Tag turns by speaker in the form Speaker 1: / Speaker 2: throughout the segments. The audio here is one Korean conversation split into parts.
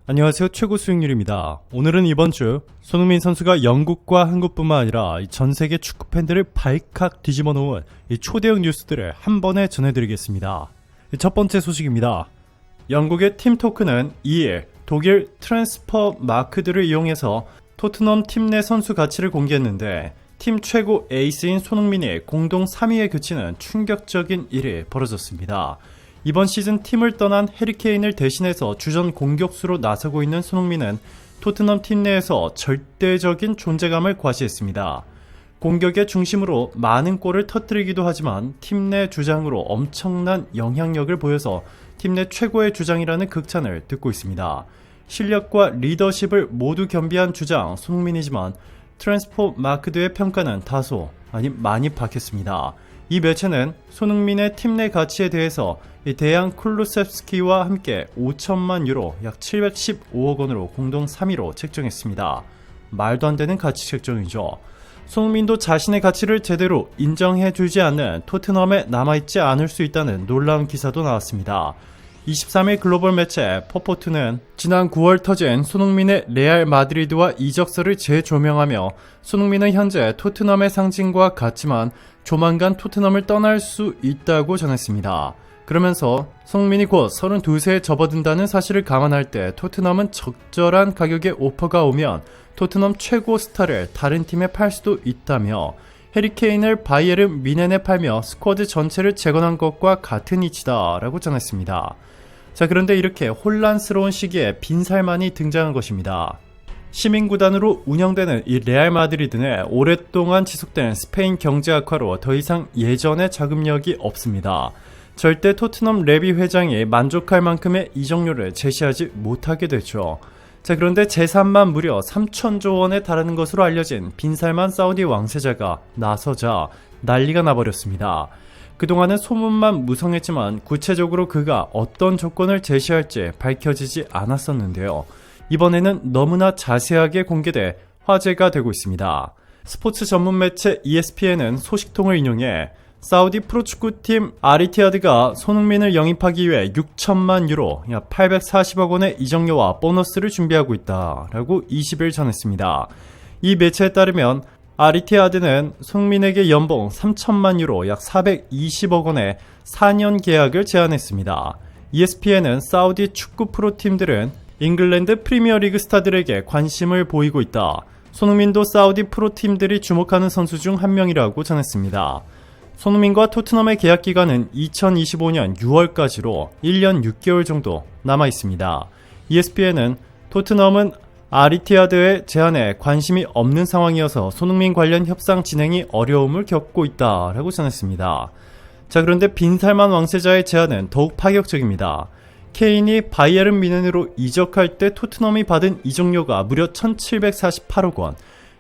Speaker 1: 안녕하세요. 최고 수익률입니다. 오늘은 이번 주 손흥민 선수가 영국과 한국뿐만 아니라 전 세계 축구 팬들을 발칵 뒤집어 놓은 이 초대형 뉴스들을 한 번에 전해드리겠습니다. 첫 번째 소식입니다. 영국의 팀토크는 2일 독일 트랜스퍼 마크들을 이용해서 토트넘 팀 내 선수 가치를 공개했는데 팀 최고 에이스인 손흥민이 공동 3위에 그치는 충격적인 일이 벌어졌습니다. 이번 시즌 팀을 떠난 해리케인을 대신해서 주전 공격수로 나서고 있는 손흥민은 토트넘 팀 내에서 절대적인 존재감을 과시했습니다. 공격의 중심으로 많은 골을 터뜨리기도 하지만 팀 내 주장으로 엄청난 영향력을 보여서 팀 내 최고의 주장이라는 극찬을 듣고 있습니다. 실력과 리더십을 모두 겸비한 주장 손흥민이지만 트랜스포 마크드의 평가는 다소 많이 박혔습니다. 이 매체는 손흥민의 팀 내 가치에 대해서 대양 쿨루셉스키와 함께 5천만 유로 약 715억 원으로 공동 3위로 책정했습니다. 말도 안 되는 가치 책정이죠. 손흥민도 자신의 가치를 제대로 인정해주지 않는 토트넘에 남아있지 않을 수 있다는 놀라운 기사도 나왔습니다. 23일 글로벌 매체 퍼포트는 지난 9월 터진 손흥민의 레알 마드리드와 이적설을 재조명하며 손흥민은 현재 토트넘의 상징과 같지만 조만간 토트넘을 떠날 수 있다고 전했습니다. 그러면서 손흥민이 곧 32세에 접어든다는 사실을 감안할 때 토트넘은 적절한 가격의 오퍼가 오면 토트넘 최고 스타를 다른 팀에 팔 수도 있다며 해리케인을 바이에른 뮌헨에 팔며 스쿼드 전체를 재건한 것과 같은 이치다 라고 전했습니다. 자, 그런데 이렇게 혼란스러운 시기에 빈살만이 등장한 것입니다. 시민구단으로 운영되는 이 레알 마드리드는 오랫동안 지속된 스페인 경제 악화로 더 이상 예전의 자금력이 없습니다. 절대 토트넘 레비 회장이 만족할 만큼의 이적료를 제시하지 못하게 됐죠. 자, 그런데 재산만 무려 3천조 원에 달하는 것으로 알려진 빈살만 사우디 왕세자가 나서자 난리가 나버렸습니다. 그동안은 소문만 무성했지만 구체적으로 그가 어떤 조건을 제시할지 밝혀지지 않았었는데요. 이번에는 너무나 자세하게 공개돼 화제가 되고 있습니다. 스포츠 전문 매체 ESPN은 소식통을 인용해 사우디 프로축구팀 아리티아드가 손흥민을 영입하기 위해 6천만 유로, 약 840억 원의 이적료와 보너스를 준비하고 있다라고 20일 전했습니다. 이 매체에 따르면 아리티아드는 손흥민에게 연봉 3천만 유로, 약 420억 원의 4년 계약을 제안했습니다. ESPN은 사우디 축구 프로팀들은 잉글랜드 프리미어리그 스타들에게 관심을 보이고 있다. 손흥민도 사우디 프로팀들이 주목하는 선수 중 한 명이라고 전했습니다. 손흥민과 토트넘의 계약 기간은 2025년 6월까지로 1년 6개월 정도 남아 있습니다. ESPN은 토트넘은 아리티아드의 제안에 관심이 없는 상황이어서 손흥민 관련 협상 진행이 어려움을 겪고 있다라고 전했습니다. 자, 그런데 빈살만 왕세자의 제안은 더욱 파격적입니다. 케인이 바이에른 뮌헨으로 이적할 때 토트넘이 받은 이적료가 무려 1748억 원,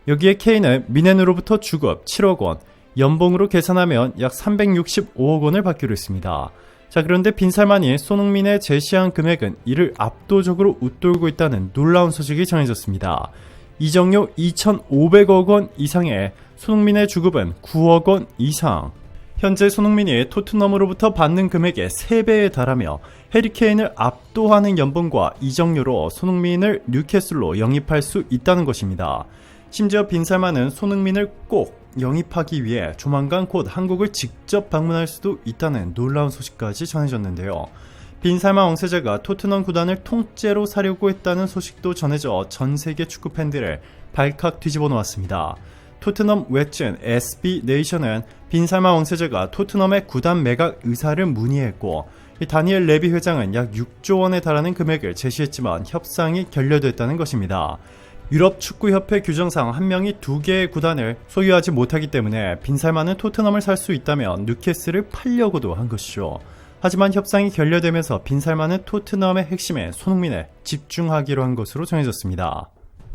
Speaker 1: 여기에 케인은 뮌헨으로부터 주급 7억 원, 연봉으로 계산하면 약 365억 원을 받기로 했습니다. 자, 그런데 빈살만이 손흥민의 제시한 금액은 이를 압도적으로 웃돌고 있다는 놀라운 소식이 전해졌습니다. 이적료 2,500억 원 이상에 손흥민의 주급은 9억 원 이상. 현재 손흥민이 토트넘으로부터 받는 금액의 3배에 달하며 해리케인을 압도하는 연봉과 이적료로 손흥민을 뉴캐슬로 영입할 수 있다는 것입니다. 심지어 빈살만은 손흥민을 꼭 영입하기 위해 조만간 곧 한국을 직접 방문할 수도 있다는 놀라운 소식까지 전해졌는데요. 빈살만 왕세자가 토트넘 구단을 통째로 사려고 했다는 소식도 전해져 전 세계 축구 팬들을 발칵 뒤집어 놓았습니다. 토트넘 웹진 SB 네이션은 빈살만 왕세자가 토트넘의 구단 매각 의사를 문의했고 다니엘 레비 회장은 약 6조 원에 달하는 금액을 제시했지만 협상이 결렬됐다는 것입니다. 유럽 축구협회 규정상 한 명이 2개의 구단을 소유하지 못하기 때문에 빈살만은 토트넘을 살 수 있다면 뉴캐슬을 팔려고도 한 것이죠. 하지만 협상이 결렬되면서 빈살만은 토트넘의 핵심에 손흥민에 집중하기로 한 것으로 정해졌습니다.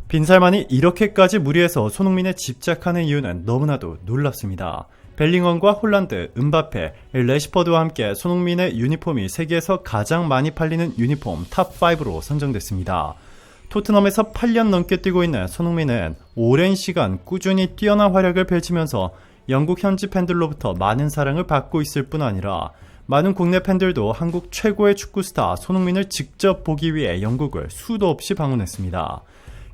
Speaker 1: 빈살만이 이렇게까지 무리해서 손흥민에 집착하는 이유는 너무나도 놀랍습니다. 벨링엄과 홀란드, 음바페, 레시퍼드와 함께 손흥민의 유니폼이 세계에서 가장 많이 팔리는 유니폼 탑5로 선정됐습니다. 토트넘에서 8년 넘게 뛰고 있는 손흥민은 오랜 시간 꾸준히 뛰어난 활약을 펼치면서 영국 현지 팬들로부터 많은 사랑을 받고 있을 뿐 아니라 많은 국내 팬들도 한국 최고의 축구 스타 손흥민을 직접 보기 위해 영국을 수도 없이 방문했습니다.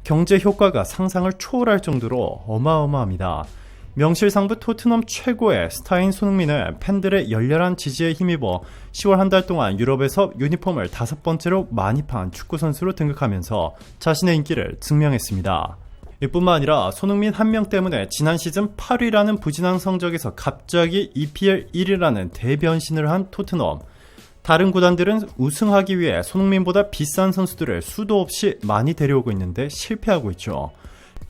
Speaker 1: 경제 효과가 상상을 초월할 정도로 어마어마합니다. 명실상부 토트넘 최고의 스타인 손흥민은 팬들의 열렬한 지지에 힘입어 10월 한 달 동안 유럽에서 유니폼을 5번째로 많이 판 축구선수로 등극하면서 자신의 인기를 증명했습니다. 이뿐만 아니라 손흥민 한 명 때문에 지난 시즌 8위라는 부진한 성적에서 갑자기 EPL 1위라는 대변신을 한 토트넘. 다른 구단들은 우승하기 위해 손흥민보다 비싼 선수들을 수도 없이 많이 데려오고 있는데 실패하고 있죠.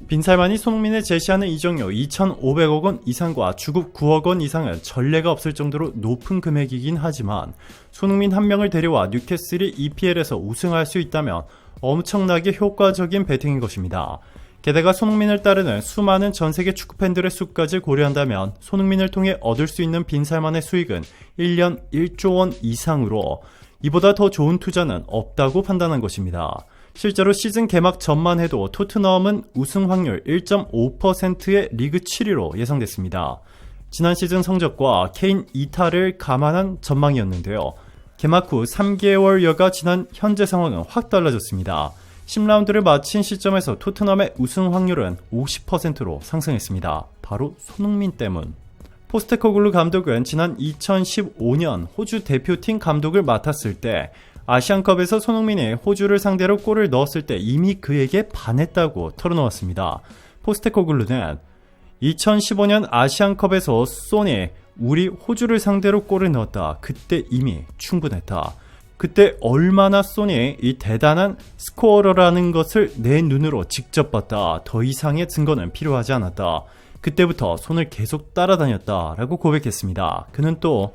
Speaker 1: 빈살만이 손흥민을 제시하는 이적료 2,500억 원 이상과 주급 9억 원 이상은 전례가 없을 정도로 높은 금액이긴 하지만 손흥민 한 명을 데려와 뉴캐슬이 EPL에서 우승할 수 있다면 엄청나게 효과적인 베팅인 것입니다. 게다가 손흥민을 따르는 수많은 전세계 축구팬들의 수까지 고려한다면 손흥민을 통해 얻을 수 있는 빈살만의 수익은 1년 1조 원 이상으로 이보다 더 좋은 투자는 없다고 판단한 것입니다. 실제로 시즌 개막 전만 해도 토트넘은 우승 확률 1.5%의 리그 7위로 예상됐습니다. 지난 시즌 성적과 케인 이탈을 감안한 전망이었는데요. 개막 후 3개월여가 지난 현재 상황은 확 달라졌습니다. 10라운드를 마친 시점에서 토트넘의 우승 확률은 50%로 상승했습니다. 바로 손흥민 때문. 포스테코글루 감독은 지난 2015년 호주 대표팀 감독을 맡았을 때 아시안컵에서 손흥민이 호주를 상대로 골을 넣었을 때 이미 그에게 반했다고 털어놓았습니다. 포스테코글루는 2015년 아시안컵에서 소니 우리 호주를 상대로 골을 넣었다. 그때 이미 충분했다. 그때 얼마나 소니 이 대단한 스코어러라는 것을 내 눈으로 직접 봤다. 더 이상의 증거는 필요하지 않았다. 그때부터 손을 계속 따라다녔다 라고 고백했습니다. 그는 또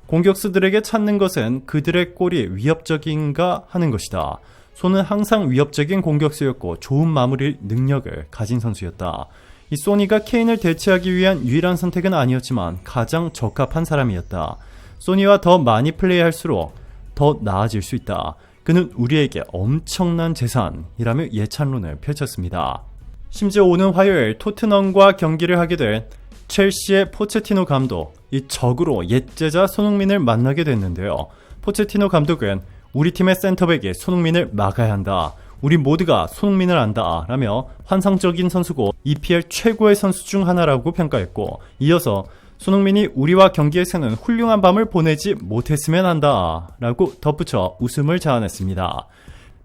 Speaker 1: 공격수들에게 찾는 것은 그들의 골이 위협적인가 하는 것이다. 손은 항상 위협적인 공격수였고 좋은 마무리 능력을 가진 선수였다. 이 소니가 케인을 대체하기 위한 유일한 선택은 아니었지만 가장 적합한 사람이었다. 소니와 더 많이 플레이할수록 더 나아질 수 있다. 그는 우리에게 엄청난 재산이라며 예찬론을 펼쳤습니다. 심지어 오는 화요일 토트넘과 경기를 하게 된 첼시의 포체티노 감독, 이 적으로 옛제자 손흥민을 만나게 됐는데요. 포체티노 감독은 우리 팀의 센터백이 손흥민을 막아야 한다. 우리 모두가 손흥민을 안다 라며 환상적인 선수고 EPL 최고의 선수 중 하나라고 평가했고, 이어서 손흥민이 우리와 경기에서는 훌륭한 밤을 보내지 못했으면 한다 라고 덧붙여 웃음을 자아냈습니다.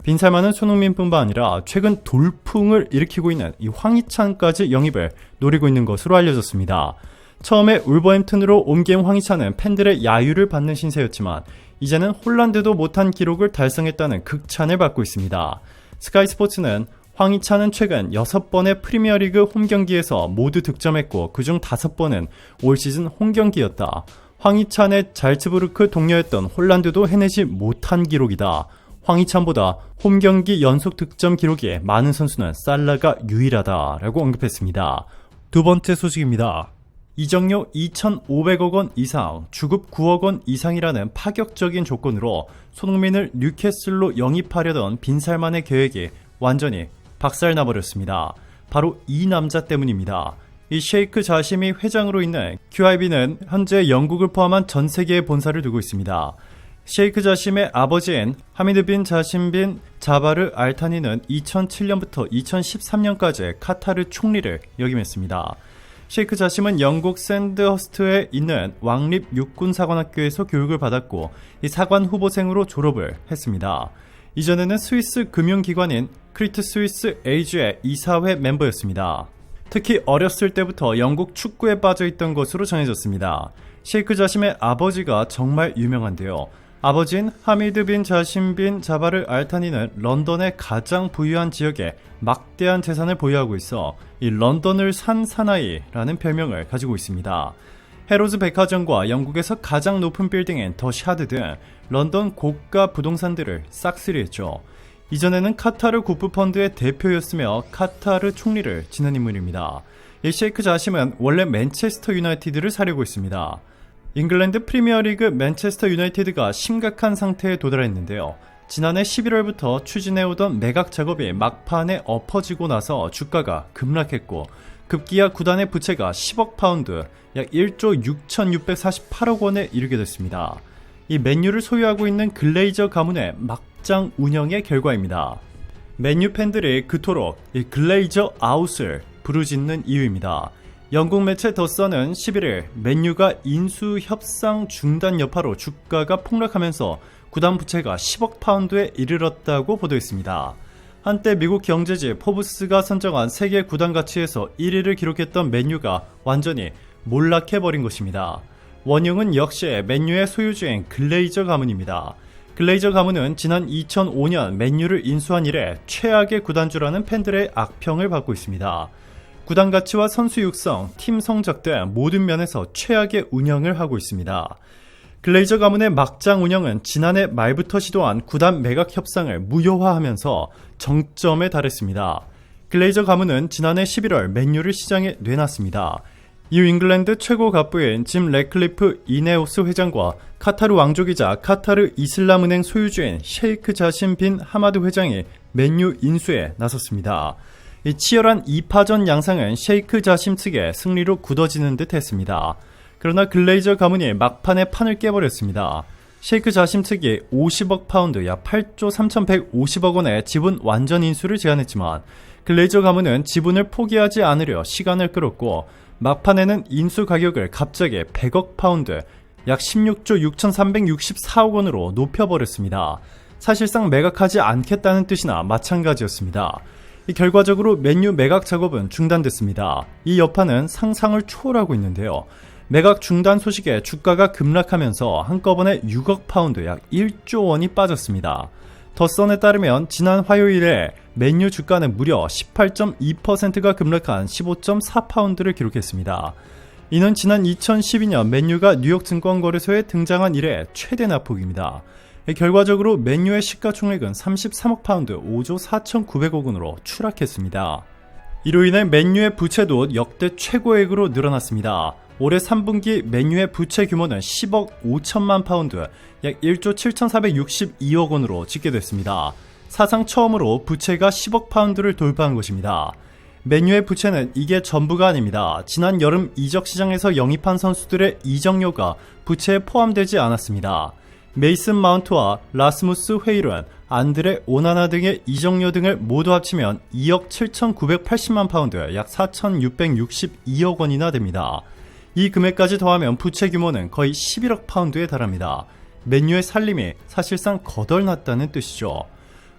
Speaker 1: 빈살만은 손흥민뿐만 아니라 최근 돌풍을 일으키고 있는 이 황희찬까지 영입을 노리고 있는 것으로 알려졌습니다. 처음에 울버햄튼으로 옮긴 황희찬은 팬들의 야유를 받는 신세였지만 이제는 홀란드도 못한 기록을 달성했다는 극찬을 받고 있습니다. 스카이 스포츠는 황희찬은 최근 6번의 프리미어리그 홈경기에서 모두 득점했고 그중 5번은 올 시즌 홈경기였다. 황희찬의 잘츠부르크 동료였던 홀란드도 해내지 못한 기록이다. 황희찬보다 홈경기 연속 득점 기록이 많은 선수는 살라가 유일하다라고 언급했습니다. 두 번째 소식입니다. 이적료 2,500억 원 이상, 주급 9억 원 이상이라는 파격적인 조건으로 손흥민을 뉴캐슬로 영입하려던 빈살만의 계획이 완전히 박살나버렸습니다. 바로 이 남자 때문입니다. 이 셰이크 자심이 회장으로 있는 QIB는 현재 영국을 포함한 전 세계에 본사를 두고 있습니다. 셰이크 자심의 아버지인 하미드 빈 자심 빈 자바르 알타니는 2007년부터 2013년까지 카타르 총리를 역임했습니다. 셰이크 자심은 영국 샌드허스트에 있는 왕립 육군사관학교에서 교육을 받았고 이 사관 후보생으로 졸업을 했습니다. 이전에는 스위스 금융기관인 크리트 스위스 에이즈의 이사회 멤버였습니다. 특히 어렸을 때부터 영국 축구에 빠져있던 것으로 전해졌습니다. 셰이크 자심의 아버지가 정말 유명한데요. 아버지인 하미드 빈 자심 빈 자바르 알타니는 런던의 가장 부유한 지역에 막대한 재산을 보유하고 있어 이 런던을 산 사나이라는 별명을 가지고 있습니다. 해로즈 백화점과 영국에서 가장 높은 빌딩인 더 샤드 등 런던 고가 부동산들을 싹쓸이했죠. 이전에는 카타르 국부펀드의 대표였으며 카타르 총리를 지낸 인물입니다. 이 셰이크 자심은 원래 맨체스터 유나이티드를 사려고 했습니다. 잉글랜드 프리미어리그 맨체스터 유나이티드가 심각한 상태에 도달했는데요. 지난해 11월부터 추진해오던 매각 작업이 막판에 엎어지고 나서 주가가 급락했고 급기야 구단의 부채가 10억 파운드, 약 1조 6,648억 원에 이르게 됐습니다. 이 맨유를 소유하고 있는 글레이저 가문의 막장 운영의 결과입니다. 맨유 팬들이 그토록 이 글레이저 아웃을 부르짖는 이유입니다. 영국 매체 더 선은 11일 맨유가 인수 협상 중단 여파로 주가가 폭락하면서 구단 부채가 10억 파운드에 이르렀다고 보도했습니다. 한때 미국 경제지 포브스가 선정한 세계 구단 가치에서 1위를 기록했던 맨유가 완전히 몰락해버린 것입니다. 원흉은 역시 맨유의 소유주인 글레이저 가문입니다. 글레이저 가문은 지난 2005년 맨유를 인수한 이래 최악의 구단주라는 팬들의 악평을 받고 있습니다. 구단 가치와 선수 육성, 팀 성적 등 모든 면에서 최악의 운영을 하고 있습니다. 글레이저 가문의 막장 운영은 지난해 말부터 시도한 구단 매각 협상을 무효화하면서 정점에 달했습니다. 글레이저 가문은 지난해 11월 맨유를 시장에 내놨습니다. 이후 잉글랜드 최고 갑부인 짐 래클리프 이네오스 회장과 카타르 왕족이자 카타르 이슬람은행 소유주인 셰이크 자심 빈 하마드 회장이 맨유 인수에 나섰습니다. 이 치열한 2파전 양상은 셰이크 자심 측의 승리로 굳어지는 듯 했습니다. 그러나 글레이저 가문이 막판에 판을 깨버렸습니다. 셰이크 자심 측이 50억 파운드 약 8조 3,150억 원의 지분 완전 인수를 제안했지만 글레이저 가문은 지분을 포기하지 않으려 시간을 끌었고 막판에는 인수 가격을 갑자기 100억 파운드 약 16조 6,364억 원으로 높여버렸습니다. 사실상 매각하지 않겠다는 뜻이나 마찬가지였습니다. 결과적으로 맨유 매각 작업은 중단됐습니다. 이 여파는 상상을 초월하고 있는데요. 매각 중단 소식에 주가가 급락하면서 한꺼번에 6억 파운드 약 1조 원이 빠졌습니다. 더 선에 따르면 지난 화요일에 맨유 주가는 무려 18.2%가 급락한 15.4파운드를 기록했습니다. 이는 지난 2012년 맨유가 뉴욕 증권거래소에 등장한 이래 최대 낙폭입니다. 결과적으로 맨유의 시가총액은 33억 파운드 5조 4,900억 원으로 추락했습니다. 이로 인해 맨유의 부채도 역대 최고액으로 늘어났습니다. 올해 3분기 맨유의 부채 규모는 10억 5천만 파운드, 약 1조 7,462억 원으로 집계됐습니다. 사상 처음으로 부채가 10억 파운드를 돌파한 것입니다. 맨유의 부채는 이게 전부가 아닙니다. 지난 여름 이적 시장에서 영입한 선수들의 이적료가 부채에 포함되지 않았습니다. 메이슨 마운트와 라스무스 헤일은, 안드레 오나나 등의 이적료 등을 모두 합치면 2억 7,980만 파운드, 약 4,662억 원이나 됩니다. 이 금액까지 더하면 부채 규모는 거의 11억 파운드에 달합니다. 맨유의 살림이 사실상 거덜났다는 뜻이죠.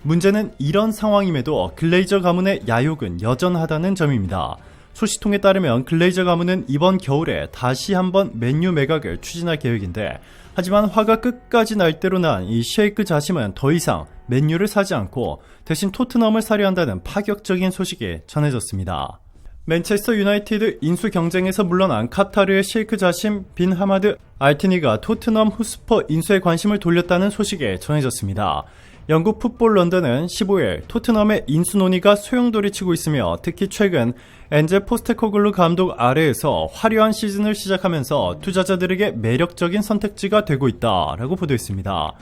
Speaker 1: 문제는 이런 상황임에도 글레이저 가문의 야욕은 여전하다는 점입니다. 소식통에 따르면 글레이저 가문은 이번 겨울에 다시 한번 맨유 매각을 추진할 계획인데, 하지만 화가 끝까지 날 대로 난 이 셰이크 자심은 더 이상 맨유를 사지 않고 대신 토트넘을 사려 한다는 파격적인 소식이 전해졌습니다. 맨체스터 유나이티드 인수 경쟁에서 물러난 카타르의 셰이크 자심 빈 하마드 알티니가 토트넘 후스퍼 인수에 관심을 돌렸다는 소식이 전해졌습니다. 영국 풋볼 런던은 15일 토트넘의 인수 논의가 소용돌이치고 있으며, 특히 최근 엔제 포스테코글루 감독 아래에서 화려한 시즌을 시작하면서 투자자들에게 매력적인 선택지가 되고 있다라고 보도했습니다.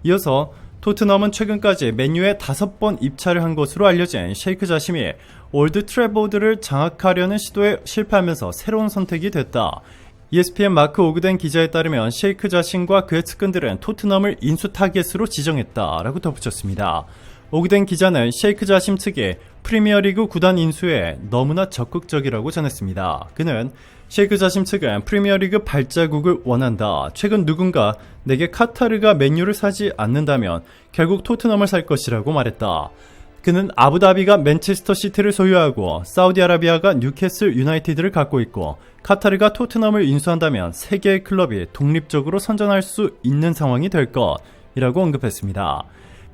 Speaker 1: 이어서 토트넘은 최근까지 맨유에 5번 입찰을 한 것으로 알려진 셰이크 자심이 올드 트래포드를 장악하려는 시도에 실패하면서 새로운 선택이 됐다. ESPN 마크 오그덴 기자에 따르면 셰이크 자심과 그의 측근들은 토트넘을 인수 타겟으로 지정했다라고 덧붙였습니다. 오그덴 기자는 셰이크 자심 측이 프리미어리그 구단 인수에 너무나 적극적이라고 전했습니다. 그는 셰이크 자심 측은 프리미어리그 발자국을 원한다. 최근 누군가 내게 카타르가 맨유를 사지 않는다면 결국 토트넘을 살 것이라고 말했다. 그는 아부다비가 맨체스터 시티를 소유하고 사우디아라비아가 뉴캐슬 유나이티드를 갖고 있고 카타르가 토트넘을 인수한다면 세 개의 클럽이 독립적으로 선전할 수 있는 상황이 될 것이라고 언급했습니다.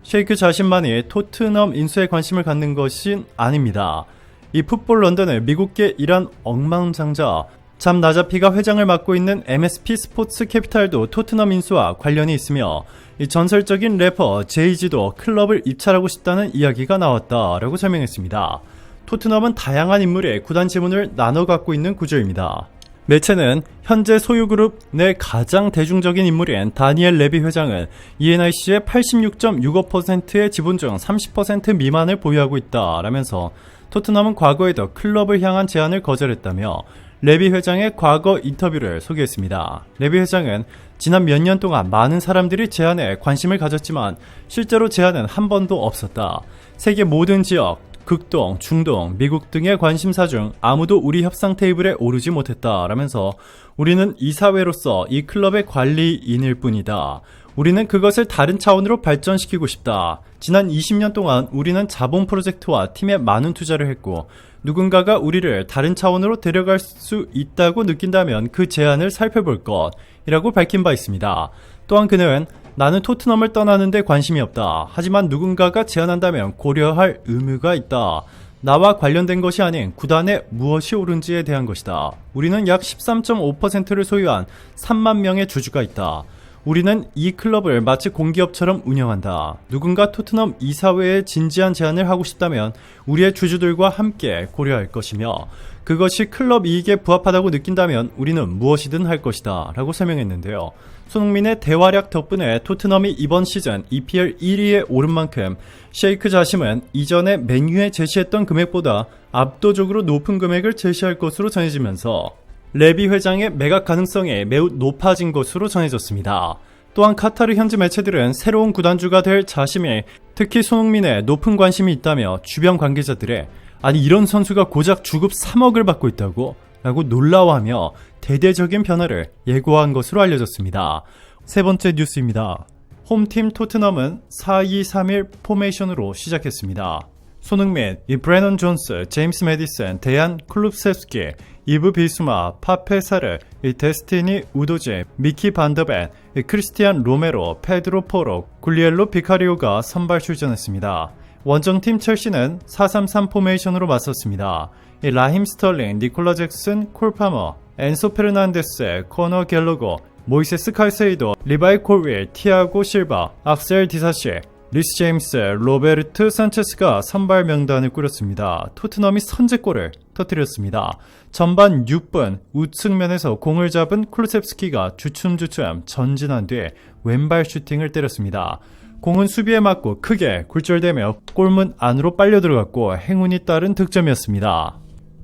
Speaker 1: 셰이크 자신만이 토트넘 인수에 관심을 갖는 것은 아닙니다. 이 풋볼 런던의 미국계 이란 억만장자 잠 나자피가 회장을 맡고 있는 MSP 스포츠 캐피탈도 토트넘 인수와 관련이 있으며, 이 전설적인 래퍼 제이지도 클럽을 입찰하고 싶다는 이야기가 나왔다라고 설명했습니다. 토트넘은 다양한 인물의 구단 지분을 나눠 갖고 있는 구조입니다. 매체는 현재 소유그룹 내 가장 대중적인 인물인 다니엘 레비 회장은 ENIC의 86.65%의 지분 중 30% 미만을 보유하고 있다라면서 토트넘은 과거에도 클럽을 향한 제안을 거절했다며, 레비 회장의 과거 인터뷰를 소개했습니다. 레비 회장은 지난 몇 년 동안 많은 사람들이 제안에 관심을 가졌지만 실제로 제안은 한 번도 없었다. 세계 모든 지역, 극동, 중동, 미국 등의 관심사 중 아무도 우리 협상 테이블에 오르지 못했다 라면서 우리는 이사회로서 이 클럽의 관리인일 뿐이다. 우리는 그것을 다른 차원으로 발전시키고 싶다. 지난 20년 동안 우리는 자본 프로젝트와 팀에 많은 투자를 했고 누군가가 우리를 다른 차원으로 데려갈 수 있다고 느낀다면 그 제안을 살펴볼 것이라고 밝힌 바 있습니다. 또한 그는 나는 토트넘을 떠나는데 관심이 없다. 하지만 누군가가 제안한다면 고려할 의무가 있다. 나와 관련된 것이 아닌 구단에 무엇이 옳은지에 대한 것이다. 우리는 약 13.5%를 소유한 3만 명의 주주가 있다. 우리는 이 클럽을 마치 공기업처럼 운영한다. 누군가 토트넘 이사회에 진지한 제안을 하고 싶다면 우리의 주주들과 함께 고려할 것이며 그것이 클럽 이익에 부합하다고 느낀다면 우리는 무엇이든 할 것이다 라고 설명했는데요. 손흥민의 대활약 덕분에 토트넘이 이번 시즌 EPL 1위에 오른 만큼 셰이크 자심은 이전에 맨유에 제시했던 금액보다 압도적으로 높은 금액을 제시할 것으로 전해지면서 레비 회장의 매각 가능성이 매우 높아진 것으로 전해졌습니다. 또한 카타르 현지 매체들은 새로운 구단주가 될 자심에 특히 손흥민에 높은 관심이 있다며 주변 관계자들의 아니 이런 선수가 고작 주급 3억을 받고 있다고? 라고 놀라워하며 대대적인 변화를 예고한 것으로 알려졌습니다. 세 번째 뉴스입니다. 홈팀 토트넘은 4-2-3-1 포메이션으로 시작했습니다. 손흥민, 브레넌 존스, 제임스 메디슨, 데얀 쿨룹세스키, 이브 비수마, 파페사르, 데스티니 우도제, 미키 반더벤, 크리스티안 로메로, 페드로 포로, 굴리엘로 비카리오가 선발 출전했습니다. 원정팀 첼시는 4-3-3 포메이션으로 맞섰습니다. 라힘 스털링, 니콜라 잭슨, 콜파머, 엔소 페르난데스, 코너 갤러거, 모이세스 카이세이도, 리바이 콜윌, 티아고 실바, 악셀 디사시, 리스 제임스, 로베르트 산체스가 선발 명단을 꾸렸습니다. 토트넘이 선제골을 터뜨렸습니다. 전반 6분 우측면에서 공을 잡은 쿨루셉스키가 주춤주춤 전진한 뒤 왼발 슈팅을 때렸습니다. 공은 수비에 맞고 크게 굴절되며 골문 안으로 빨려 들어갔고 행운이 따른 득점이었습니다.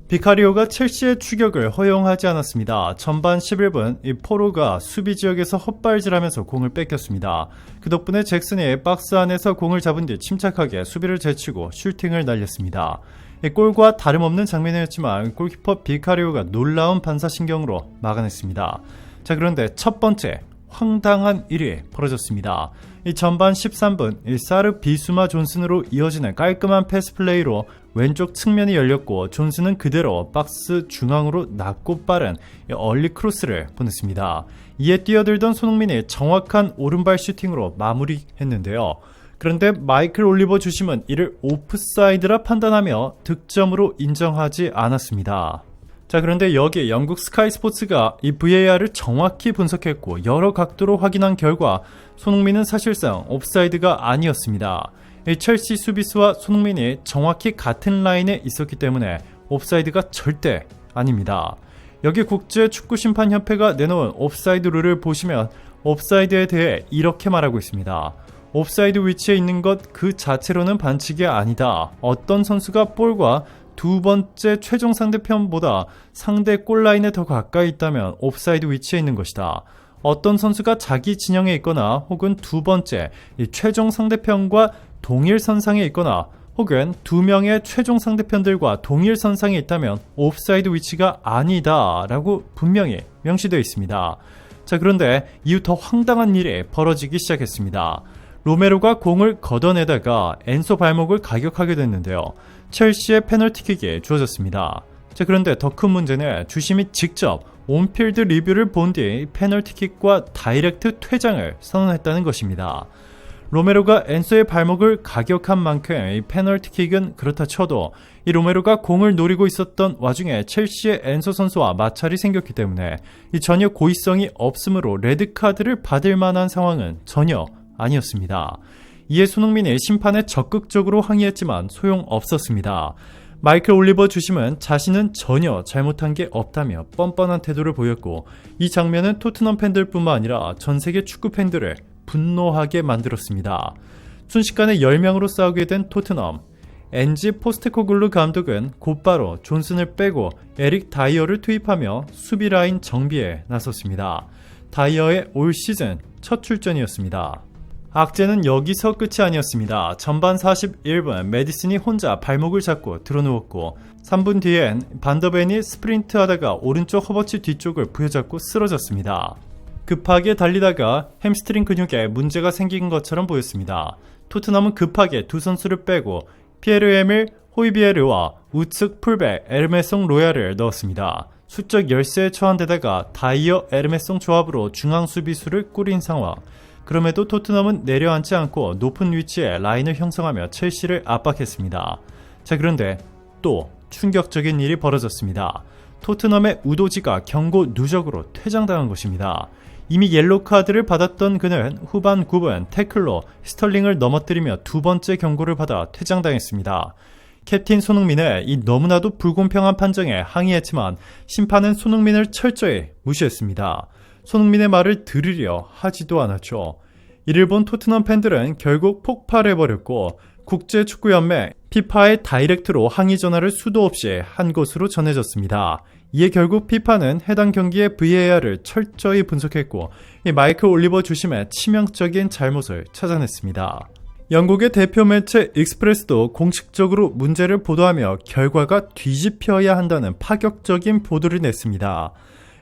Speaker 1: 비카리오가 첼시의 추격을 허용하지 않았습니다. 전반 11분 포로가 수비 지역에서 헛발질하면서 공을 뺏겼습니다. 그 덕분에 잭슨이 박스 안에서 공을 잡은 뒤 침착하게 수비를 제치고 슈팅을 날렸습니다. 골과 다름없는 장면이었지만 골키퍼 비카리오가 놀라운 반사신경으로 막아냈습니다. 자, 그런데 첫 번째 황당한 일이 벌어졌습니다. 이 전반 13분 사르 비수마 존슨으로 이어지는 깔끔한 패스 플레이로 왼쪽 측면이 열렸고 존슨은 그대로 박스 중앙으로 낮고 빠른 얼리 크로스를 보냈습니다. 이에 뛰어들던 손흥민이 정확한 오른발 슈팅으로 마무리했는데요. 그런데 마이클 올리버 주심은 이를 오프사이드라 판단하며 득점으로 인정하지 않았습니다. 자, 그런데 여기에 영국 스카이 스포츠가 이 VAR을 정확히 분석했고 여러 각도로 확인한 결과 손흥민은 사실상 옵사이드가 아니었습니다. 이 첼시 수비수와 손흥민이 정확히 같은 라인에 있었기 때문에 옵사이드가 절대 아닙니다. 여기 국제축구심판협회가 내놓은 옵사이드 룰을 보시면 옵사이드에 대해 이렇게 말하고 있습니다. 옵사이드 위치에 있는 것 그 자체로는 반칙이 아니다. 어떤 선수가 볼과 두 번째 최종 상대편보다 상대 골라인에 더 가까이 있다면 옵사이드 위치에 있는 것이다. 어떤 선수가 자기 진영에 있거나 혹은 두 번째 최종 상대편과 동일 선상에 있거나 혹은 두 명의 최종 상대편들과 동일 선상에 있다면 옵사이드 위치가 아니다 라고 분명히 명시되어 있습니다. 자, 그런데 이후 더 황당한 일이 벌어지기 시작했습니다. 로메로가 공을 걷어내다가 엔소 발목을 가격하게 됐는데요. 첼시의 페널티킥이 주어졌습니다. 자, 그런데 더 큰 문제는 주심이 직접 온필드 리뷰를 본 뒤 페널티킥과 다이렉트 퇴장을 선언했다는 것입니다. 로메로가 엔소의 발목을 가격한 만큼 이 페널티킥은 그렇다 쳐도 이 로메로가 공을 노리고 있었던 와중에 첼시의 엔소 선수와 마찰이 생겼기 때문에 이 전혀 고의성이 없으므로 레드카드를 받을 만한 상황은 전혀 아니었습니다. 이에 손흥민이 심판에 적극적으로 항의했지만 소용없었습니다. 마이클 올리버 주심은 자신은 전혀 잘못한 게 없다며 뻔뻔한 태도를 보였고 이 장면은 토트넘 팬들뿐만 아니라 전 세계 축구 팬들을 분노하게 만들었습니다. 순식간에 10명으로 싸우게 된 토트넘. 엔지 포스테코글루 감독은 곧바로 존슨을 빼고 에릭 다이어를 투입하며 수비 라인 정비에 나섰습니다. 다이어의 올 시즌 첫 출전이었습니다. 악재는 여기서 끝이 아니었습니다. 전반 41분 메디슨이 혼자 발목을 잡고 드러누웠고 3분 뒤엔 반더벤이 스프린트하다가 오른쪽 허벅지 뒤쪽을 부여잡고 쓰러졌습니다. 급하게 달리다가 햄스트링 근육에 문제가 생긴 것처럼 보였습니다. 토트넘은 급하게 두 선수를 빼고 피에르 에밀 호이비에르와 우측 풀백 에르메송 로얄을 넣었습니다. 수적 열세에 처한 데다가 다이어 에르메송 조합으로 중앙 수비수를 꾸린 상황. 그럼에도 토트넘은 내려앉지 않고 높은 위치에 라인을 형성하며 첼시를 압박했습니다. 자, 그런데 또 충격적인 일이 벌어졌습니다. 토트넘의 우도지가 경고 누적으로 퇴장당한 것입니다. 이미 옐로우 카드를 받았던 그는 후반 9분 태클로 스털링을 넘어뜨리며 두 번째 경고를 받아 퇴장당했습니다. 캡틴 손흥민의 이 너무나도 불공평한 판정에 항의했지만 심판은 손흥민을 철저히 무시했습니다. 손흥민의 말을 들으려 하지도 않았죠. 이를 본 토트넘 팬들은 결국 폭발해버렸고 국제축구연맹 피파의 다이렉트로 항의 전화를 수도 없이 한 것으로 전해졌습니다. 이에 결국 피파는 해당 경기의 VAR을 철저히 분석했고 이 마이클 올리버 주심의 치명적인 잘못을 찾아냈습니다. 영국의 대표 매체 익스프레스도 공식적으로 문제를 보도하며 결과가 뒤집혀야 한다는 파격적인 보도를 냈습니다.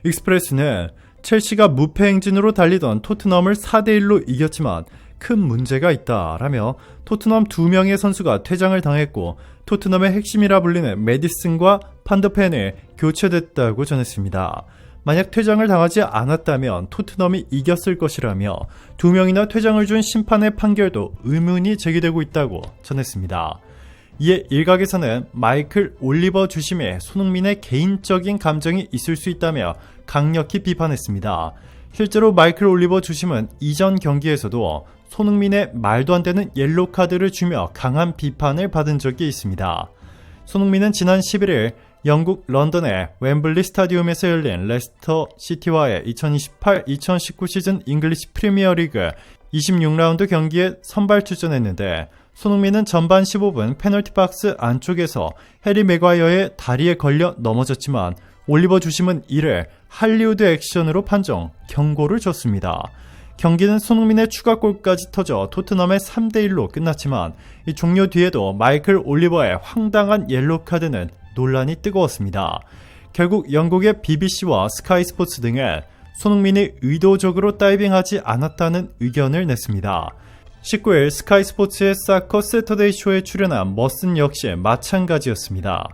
Speaker 1: 익스프레스는 첼시가 무패 행진으로 달리던 토트넘을 4대1로 이겼지만 큰 문제가 있다라며 토트넘 2명의 선수가 퇴장을 당했고 토트넘의 핵심이라 불리는 메디슨과 판더펜이 교체됐다고 전했습니다. 만약 퇴장을 당하지 않았다면 토트넘이 이겼을 것이라며 2명이나 퇴장을 준 심판의 판결도 의문이 제기되고 있다고 전했습니다. 이에 일각에서는 마이클 올리버 주심에 손흥민의 개인적인 감정이 있을 수 있다며 강력히 비판했습니다. 실제로 마이클 올리버 주심은 이전 경기에서도 손흥민의 말도 안 되는 옐로우 카드를 주며 강한 비판을 받은 적이 있습니다. 손흥민은 지난 11일 영국 런던의 웸블리 스타디움에서 열린 레스터 시티와의 2028-2019 시즌 잉글리시 프리미어리그 26라운드 경기에 선발 출전했는데 손흥민은 전반 15분 페널티 박스 안쪽에서 해리 맥과이어의 다리에 걸려 넘어졌지만 올리버 주심은 이를 할리우드 액션으로 판정, 경고를 줬습니다. 경기는 손흥민의 추가골까지 터져 토트넘의 3대1로 끝났지만 이 종료 뒤에도 마이클 올리버의 황당한 옐로우 카드는 논란이 뜨거웠습니다. 결국 영국의 BBC와 스카이 스포츠 등은 손흥민이 의도적으로 다이빙하지 않았다는 의견을 냈습니다. 19일 스카이 스포츠의 사커 세터데이 쇼에 출연한 머슨 역시 마찬가지였습니다.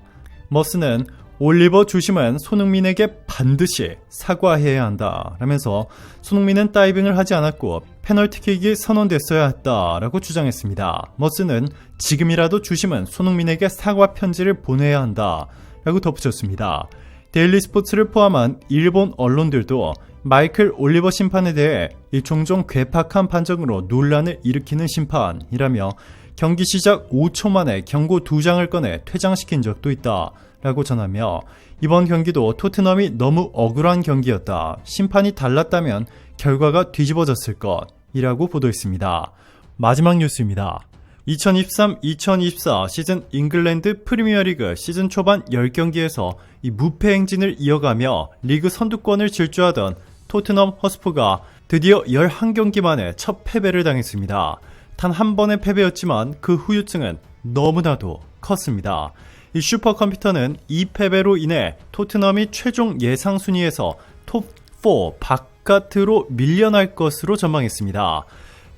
Speaker 1: 머슨은 올리버 주심은 손흥민에게 반드시 사과해야 한다 라면서 손흥민은 다이빙을 하지 않았고 페널티킥이 선언됐어야 했다라고 주장했습니다. 머슨은 지금이라도 주심은 손흥민에게 사과 편지를 보내야 한다 라고 덧붙였습니다. 데일리 스포츠를 포함한 일본 언론들도 마이클 올리버 심판에 대해 종종 괴팍한 판정으로 논란을 일으키는 심판이라며 경기 시작 5초 만에 경고 2장을 꺼내 퇴장시킨 적도 있다 라고 전하며 이번 경기도 토트넘이 너무 억울한 경기였다. 심판이 달랐다면 결과가 뒤집어졌을 것이라고 보도했습니다. 마지막 뉴스입니다. 2023-2024 시즌 잉글랜드 프리미어리그 시즌 초반 10경기에서 이 무패 행진을 이어가며 리그 선두권을 질주하던 토트넘 허스퍼가 드디어 11경기 만에 첫 패배를 당했습니다. 단 한 번의 패배였지만 그 후유증은 너무나도 컸습니다. 이 슈퍼컴퓨터는 이 패배로 인해 토트넘이 최종 예상 순위에서 톱4 바깥으로 밀려날 것으로 전망했습니다.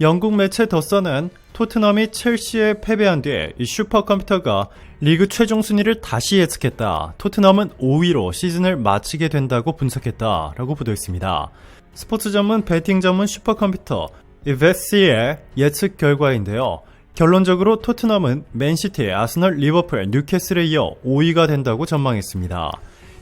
Speaker 1: 영국 매체 더선은 토트넘이 첼시에 패배한 뒤에 이 슈퍼컴퓨터가 리그 최종 순위를 다시 예측했다. 토트넘은 5위로 시즌을 마치게 된다고 분석했다라고 보도했습니다. 스포츠 전문 베팅 전문 슈퍼컴퓨터 베스의 예측 결과인데요. 결론적으로 토트넘은 맨시티, 아스널, 리버풀, 뉴캐슬에 이어 5위가 된다고 전망했습니다.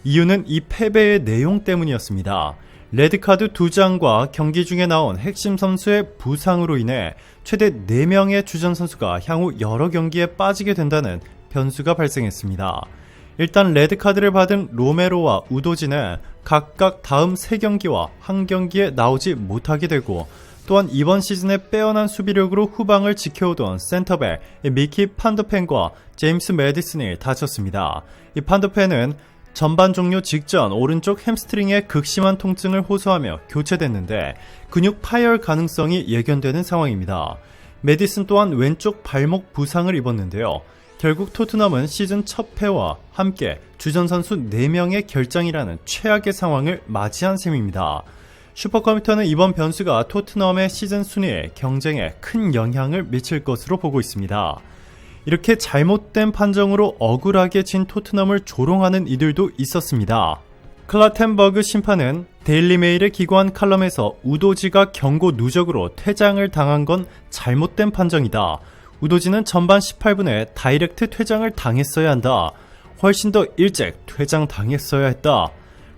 Speaker 1: 이유는 이 패배의 내용 때문이었습니다. 레드카드 2장과 경기 중에 나온 핵심 선수의 부상으로 인해 최대 4명의 주전 선수가 향후 여러 경기에 빠지게 된다는 변수가 발생했습니다. 일단 레드카드를 받은 로메로와 우도지는 각각 다음 3경기와 한 경기에 나오지 못하게 되고 또한 이번 시즌에 빼어난 수비력으로 후방을 지켜오던 센터백 미키 판더펜과 제임스 매디슨이 다쳤습니다. 이 판더펜은 전반 종료 직전 오른쪽 햄스트링에 극심한 통증을 호소하며 교체됐는데 근육 파열 가능성이 예견되는 상황입니다. 매디슨 또한 왼쪽 발목 부상을 입었는데요. 결국 토트넘은 시즌 첫 패와 함께 주전 선수 4명의 결장이라는 최악의 상황을 맞이한 셈입니다. 슈퍼컴퓨터는 이번 변수가 토트넘의 시즌 순위의 경쟁에 큰 영향을 미칠 것으로 보고 있습니다. 이렇게 잘못된 판정으로 억울하게 진 토트넘을 조롱하는 이들도 있었습니다. 클라텐버그 심판은 데일리메일에 기고한 칼럼에서 우도지가 경고 누적으로 퇴장을 당한 건 잘못된 판정이다. 우도지는 전반 18분에 다이렉트 퇴장을 당했어야 한다. 훨씬 더 일찍 퇴장당했어야 했다.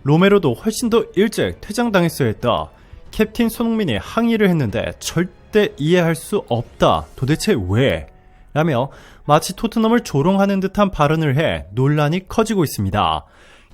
Speaker 1: 로메로도 훨씬 더 일찍 퇴장당했어야 했다. 캡틴 손흥민이 항의를 했는데 절대 이해할 수 없다. 도대체 왜? 라며 마치 토트넘을 조롱하는 듯한 발언을 해 논란이 커지고 있습니다.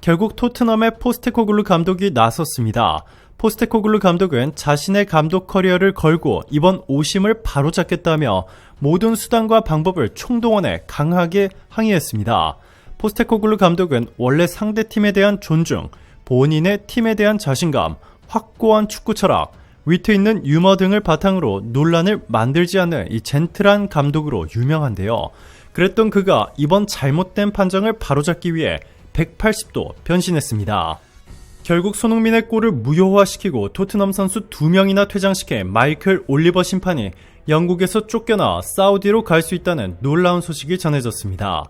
Speaker 1: 결국 토트넘의 포스테코글루 감독이 나섰습니다. 포스테코글루 감독은 자신의 감독 커리어를 걸고 이번 오심을 바로잡겠다며 모든 수단과 방법을 총동원해 강하게 항의했습니다. 포스테코글루 감독은 원래 상대팀에 대한 존중, 본인의 팀에 대한 자신감, 확고한 축구 철학, 위트 있는 유머 등을 바탕으로 논란을 만들지 않는 이 젠틀한 감독으로 유명한데요. 그랬던 그가 이번 잘못된 판정을 바로잡기 위해 180도 변신했습니다. 결국 손흥민의 골을 무효화시키고 토트넘 선수 2명이나 퇴장시킨 마이클 올리버 심판이 영국에서 쫓겨나 사우디로 갈 수 있다는 놀라운 소식이 전해졌습니다.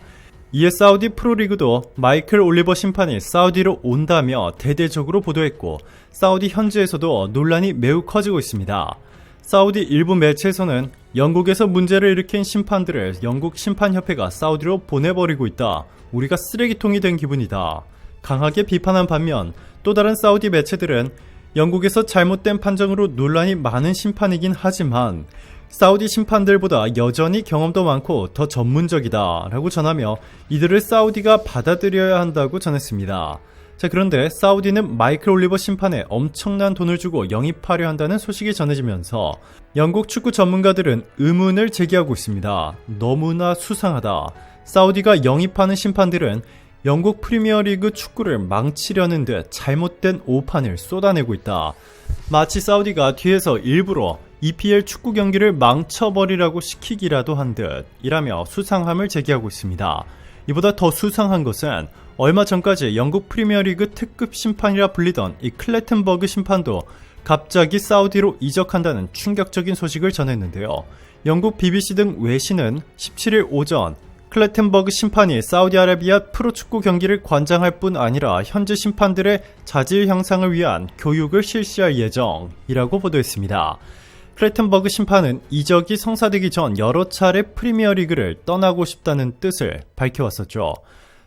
Speaker 1: 이에 사우디 프로리그도 마이클 올리버 심판이 사우디로 온다며 대대적으로 보도했고 사우디 현지에서도 논란이 매우 커지고 있습니다. 사우디 일부 매체에서는 영국에서 문제를 일으킨 심판들을 영국 심판협회가 사우디로 보내버리고 있다. 우리가 쓰레기통이 된 기분이다. 강하게 비판한 반면 또 다른 사우디 매체들은 영국에서 잘못된 판정으로 논란이 많은 심판이긴 하지만 사우디 심판들보다 여전히 경험도 많고 더 전문적이다 라고 전하며 이들을 사우디가 받아들여야 한다고 전했습니다. 자, 그런데 사우디는 마이클 올리버 심판에 엄청난 돈을 주고 영입하려 한다는 소식이 전해지면서 영국 축구 전문가들은 의문을 제기하고 있습니다. 너무나 수상하다. 사우디가 영입하는 심판들은 영국 프리미어리그 축구를 망치려는 듯 잘못된 오판을 쏟아내고 있다. 마치 사우디가 뒤에서 일부러 EPL 축구 경기를 망쳐버리라고 시키기라도 한 듯 이라며 수상함을 제기하고 있습니다. 이보다 더 수상한 것은 얼마 전까지 영국 프리미어리그 특급 심판이라 불리던 이 클래튼버그 심판도 갑자기 사우디로 이적한다는 충격적인 소식을 전했는데요. 영국 BBC 등 외신은 17일 오전 클래튼버그 심판이 사우디아라비아 프로축구 경기를 관장할 뿐 아니라 현지 심판들의 자질 향상을 위한 교육을 실시할 예정이라고 보도했습니다. 클래튼버그 심판은 이적이 성사되기 전 여러 차례 프리미어리그를 떠나고 싶다는 뜻을 밝혀왔었죠.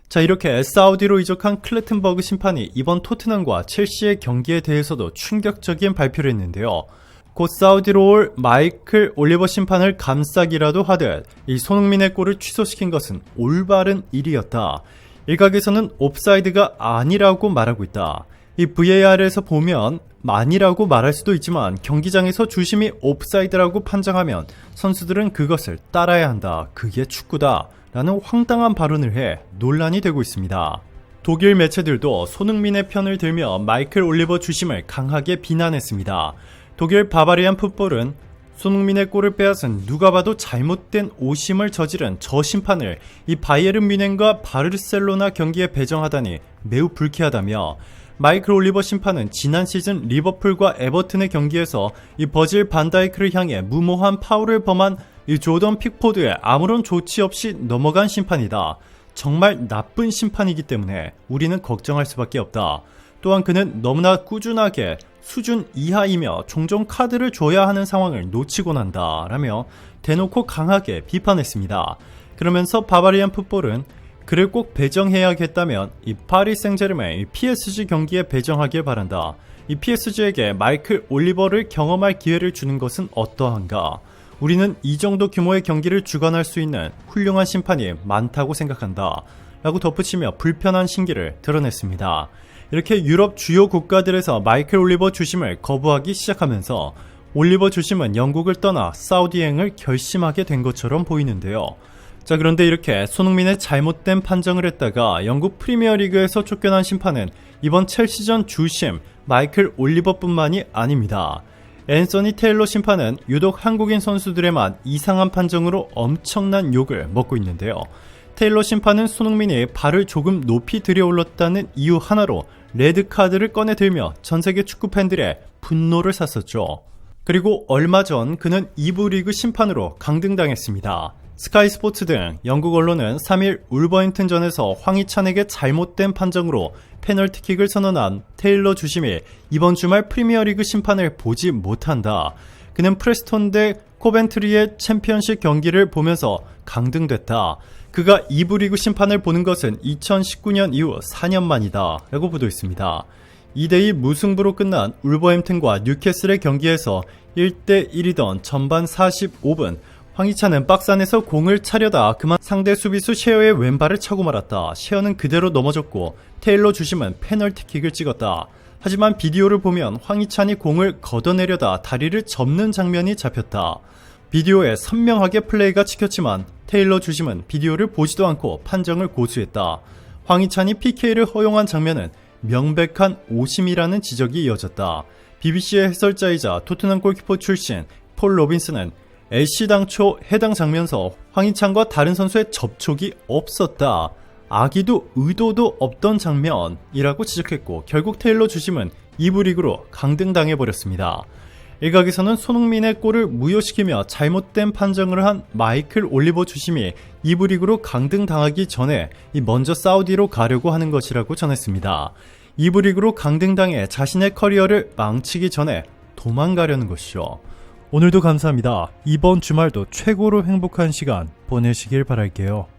Speaker 1: 자, 이렇게 사우디로 이적한 클래튼버그 심판이 이번 토트넘과 첼시의 경기에 대해서도 충격적인 발표를 했는데요. 곧 사우디로 올 마이클 올리버 심판을 감싸기라도 하듯 이 손흥민의 골을 취소시킨 것은 올바른 일이었다. 일각에서는 옵사이드가 아니라고 말하고 있다. 이 VAR에서 보면 아니라고 말할 수도 있지만 경기장에서 주심이 옵사이드라고 판정하면 선수들은 그것을 따라야 한다. 그게 축구다. 라는 황당한 발언을 해 논란이 되고 있습니다. 독일 매체들도 손흥민의 편을 들며 마이클 올리버 주심을 강하게 비난했습니다. 독일 바바리안 풋볼은 손흥민의 골을 빼앗은 누가 봐도 잘못된 오심을 저지른 저 심판을 이 바이에른 뮌헨과 바르셀로나 경기에 배정하다니 매우 불쾌하다며 마이클 올리버 심판은 지난 시즌 리버풀과 에버튼의 경기에서 이 버질 반다이크를 향해 무모한 파울을 범한 이 조던 픽포드에 아무런 조치 없이 넘어간 심판이다. 정말 나쁜 심판이기 때문에 우리는 걱정할 수밖에 없다. 또한 그는 너무나 꾸준하게 수준 이하이며 종종 카드를 줘야 하는 상황을 놓치곤 한다 라며 대놓고 강하게 비판했습니다. 그러면서 바바리안 풋볼은 그를 꼭 배정해야겠다면 이 파리 생제르맹 PSG 경기에 배정하길 바란다. 이 PSG에게 마이클 올리버를 경험할 기회를 주는 것은 어떠한가? 우리는 이 정도 규모의 경기를 주관할 수 있는 훌륭한 심판이 많다고 생각한다. 라고 덧붙이며 불편한 신기를 드러냈습니다. 이렇게 유럽 주요 국가들에서 마이클 올리버 주심을 거부하기 시작하면서 올리버 주심은 영국을 떠나 사우디행을 결심하게 된 것처럼 보이는데요. 자, 그런데 이렇게 손흥민의 잘못된 판정을 했다가 영국 프리미어리그에서 쫓겨난 심판은 이번 첼시전 주심 마이클 올리버뿐만이 아닙니다. 앤서니 테일러 심판은 유독 한국인 선수들에만 이상한 판정으로 엄청난 욕을 먹고 있는데요. 테일러 심판은 손흥민이 발을 조금 높이 들여올렸다는 이유 하나로 레드카드를 꺼내들며 전세계 축구 팬들의 분노를 샀었죠. 그리고 얼마 전 그는 2부 리그 심판으로 강등당했습니다. 스카이 스포츠 등 영국 언론은 3일 울버햄튼전에서 황희찬에게 잘못된 판정으로 페널티킥을 선언한 테일러 주심이 이번 주말 프리미어리그 심판을 보지 못한다. 그는 프레스톤 대 코벤트리의 챔피언십 경기를 보면서 강등됐다. 그가 2부 리그 심판을 보는 것은 2019년 이후 4년 만이다 라고 보도했습니다. 2대2 무승부로 끝난 울버햄튼과 뉴캐슬의 경기에서 1대1이던 전반 45분 황희찬은 박스 안에서 공을 차려다 그만 상대 수비수 셰어의 왼발을 차고 말았다. 셰어는 그대로 넘어졌고 테일러 주심은 페널티킥을 찍었다. 하지만 비디오를 보면 황희찬이 공을 걷어내려다 다리를 접는 장면이 잡혔다. 비디오에 선명하게 플레이가 찍혔지만 테일러 주심은 비디오를 보지도 않고 판정을 고수했다. 황희찬이 PK를 허용한 장면은 명백한 오심이라는 지적이 이어졌다. BBC의 해설자이자 토트넘 골키퍼 출신 폴 로빈스는 애쉬 당초 해당 장면서 황희찬과 다른 선수의 접촉이 없었다. 악의도 의도도 없던 장면이라고 지적했고 결국 테일러 주심은 2부 리그로 강등당해버렸습니다. 일각에서는 손흥민의 골을 무효시키며 잘못된 판정을 한 마이클 올리버 주심이 2부 리그로 강등당하기 전에 먼저 사우디로 가려고 하는 것이라고 전했습니다. 2부 리그로 강등당해 자신의 커리어를 망치기 전에 도망가려는 것이죠. 오늘도 감사합니다. 이번 주말도 최고로 행복한 시간 보내시길 바랄게요.